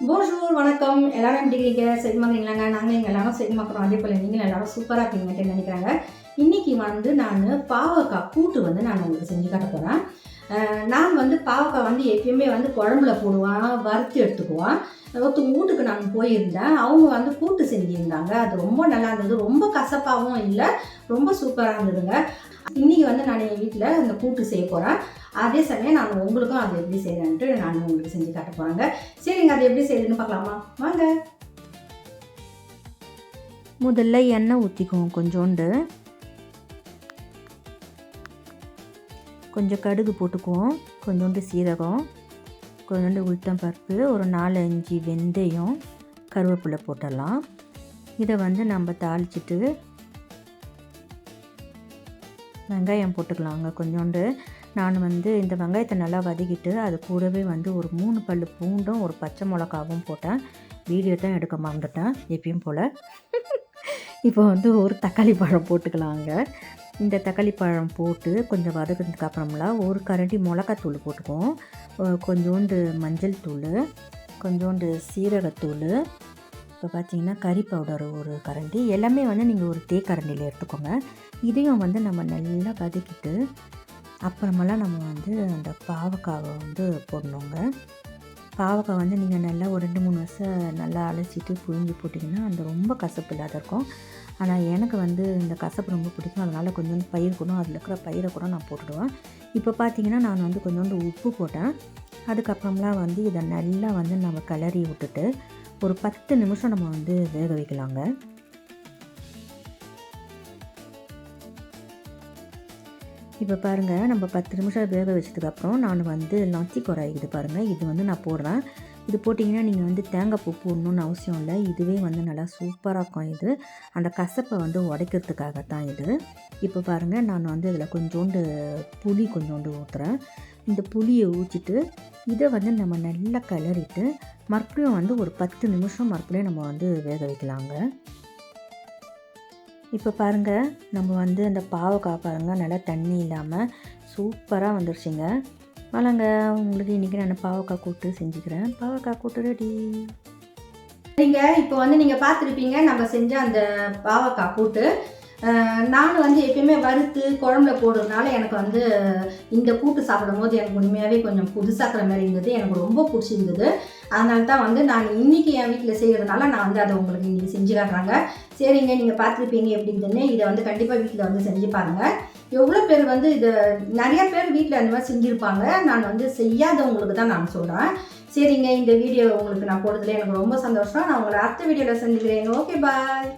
Bonjour வணக்கம். எல்லாரும் எப்படி இருக்கீங்க? செய்மாக்குறீங்களாங்க? நாங்கள் இங்கே எல்லாரும் செய்மாக்குறோம். அதே போல் நீங்களும் எல்லாரும் சூப்பராக இருக்கீங்கன்னு நினைக்கிறாங்க. இன்றைக்கி நான் பாவக்காய் கூட்டு நான் உங்களுக்கு செஞ்சு காட்ட போகிறேன். நான் பாவக்காய் எப்பயுமே குழம்புல போடுவேன், வறுத்து எடுத்துக்குவேன். ஒருத்தவங்க வீட்டுக்கு நான் போயிருந்தேன். அவங்க கூட்டு செஞ்சுருந்தாங்க. அது ரொம்ப நல்லா இருந்தது. ரொம்ப கசப்பாகவும் இல்லை, ரொம்ப சூப்பராக இருந்ததுங்க. இன்றைக்கி நான் என் வீட்டில் அந்த கூட்டு செய்ய போகிறேன். அதே சமயம் நான் உங்களுக்கும் அது எப்படி செய்கிறேன்ட்டு நான் உங்களுக்கு செஞ்சு காட்ட போகிறேங்க. சரிங்க, அது எப்படி செய்யுதுன்னு பார்க்கலாமா? வாங்க. முதல்ல எண்ணெய் ஊற்றிக்குவோம். கொஞ்சம் கடுகு போட்டுக்குவோம், கொஞ்சோண்டு சீரகம், கொஞ்சோண்டு உளுத்தம்பருப்பு, ஒரு 4-5 வெந்தயம், கருவேப்பிலை போட்டுடலாம். இதை நம்ம தாளிச்சிட்டு வெங்காயம் போட்டுக்கலாங்க. கொஞ்சோண்டு நான் இந்த வெங்காயத்தை நல்லா வதக்கிட்டு அது கூடவே ஒரு 3 பல் பூண்டும் ஒரு பச்சை மிளகாவும் போட்டேன். வீடியோ தான் எடுக்க மறந்துட்டேன் எப்பயும் போல். இப்போ ஒரு தக்காளி பழம் போட்டுக்கலாங்க. இந்த தக்காளி பழம் போட்டு கொஞ்சம் வதக்கினதுக்கு அப்புறமெல்லாம் ஒரு கரண்டி மிளகாத்தூள் போட்டுக்குவோம், கொஞ்சோண்டு மஞ்சள் தூள், கொஞ்சோண்டு சீரகத்தூள், இப்போ பார்த்தீங்கன்னா கறி பவுடர் ஒரு கரண்டி, எல்லாமே நீங்கள் ஒரு தேக்கரண்டியில் எடுத்துக்கோங்க. இதையும் நம்ம நல்லா வதக்கிட்டு அப்புறமெல்லாம் நம்ம அந்த பாவக்காவை போடணுங்க. பாவக்காய் நீங்கள் நல்லா ஒரு 2-3 வருஷம் நல்லா அலசிட்டு புழிஞ்சு போட்டிங்கன்னா அந்த ரொம்ப கசப்பு இல்லாத இருக்கும். ஆனால் எனக்கு இந்த கசப்பு ரொம்ப பிடிக்கும். அதனால் கொஞ்சோண்டு பயிர் கூட, அதில் இருக்கிற பயிரை கூட நான் போட்டுடுவேன். இப்போ பார்த்தீங்கன்னா நான் கொஞ்சோண்டு உப்பு போட்டேன். அதுக்கப்புறம்லாம் இதை நல்லா நம்ம கிளறி விட்டுட்டு ஒரு 10 நிமிஷம் நம்ம வேக வைக்கலாங்க. இப்போ பாருங்கள், நம்ம 10 நிமிஷம் வேக வச்சதுக்கப்புறம் நான் நொச்சி கொராய் இது பாருங்கள், இது நான் போடுறேன். இது போட்டிங்கன்னா நீங்கள் தேங்காய் பூ போடணுன்னு அவசியம் இல்லை. இதுவே நல்லா சூப்பராக இருக்கும். இது அந்த கசப்பை உடைக்கிறதுக்காகத்தான் இது. இப்போ பாருங்கள், நான் இதில் கொஞ்சோண்டு புளி கொஞ்சோண்டு ஊற்றுறேன். இந்த புளியை ஊற்றிட்டு இதை நம்ம நல்லா கிளறிட்டு மறுபடியும் ஒரு 10 நிமிஷம் மறுபடியும் நம்ம வேக வைக்கலாங்க. இப்போ பாருங்கள், நம்ம அந்த பாவக்காய் பாருங்கள் நல்லா தண்ணி இல்லாமல் சூப்பராக வந்துருச்சுங்க. வாங்க, உங்களுக்கு இன்றைக்கி நான் பாவக்காய் கூட்டு செஞ்சுக்கிறேன். பாவக்காய் கூட்டு ரெடி. நீங்கள் இப்போ நீங்கள் பார்த்துருப்பீங்க நம்ம செஞ்ச அந்த பாவக்காய் கூட்டு. நான் எப்பயுமே வறுத்து குழம்புல போடுறதுனால எனக்கு இந்த கூட்டு சாப்பிடும் போது எனக்கு உண்மையாகவே கொஞ்சம் புதுசாக்கிற மாதிரி இருந்தது. எனக்கு ரொம்ப பிடிச்சிருந்தது. அதனால தான் நான் இன்றைக்கி என் வீட்டில் செய்கிறதுனால நான் அதை உங்களுக்கு இன்றைக்கி செஞ்சு காட்டுறாங்க. சரிங்க, நீங்கள் பார்த்துருப்பீங்க எப்படி இருந்துன்னு. இதை கண்டிப்பாக வீட்டில் செஞ்சு பாருங்கள். எவ்வளோ பேர் இதை நிறையா பேர் வீட்டில் அந்த மாதிரி செஞ்சுருப்பாங்க. நான் செய்யாதவங்களுக்கு தான் நான் சொல்கிறேன். சரிங்க, இந்த வீடியோ உங்களுக்கு நான் போடுறதுல எனக்கு ரொம்ப சந்தோஷம். நான் உங்களை அடுத்த வீடியோவில் சந்திக்கிறேன். ஓகே, பாய்.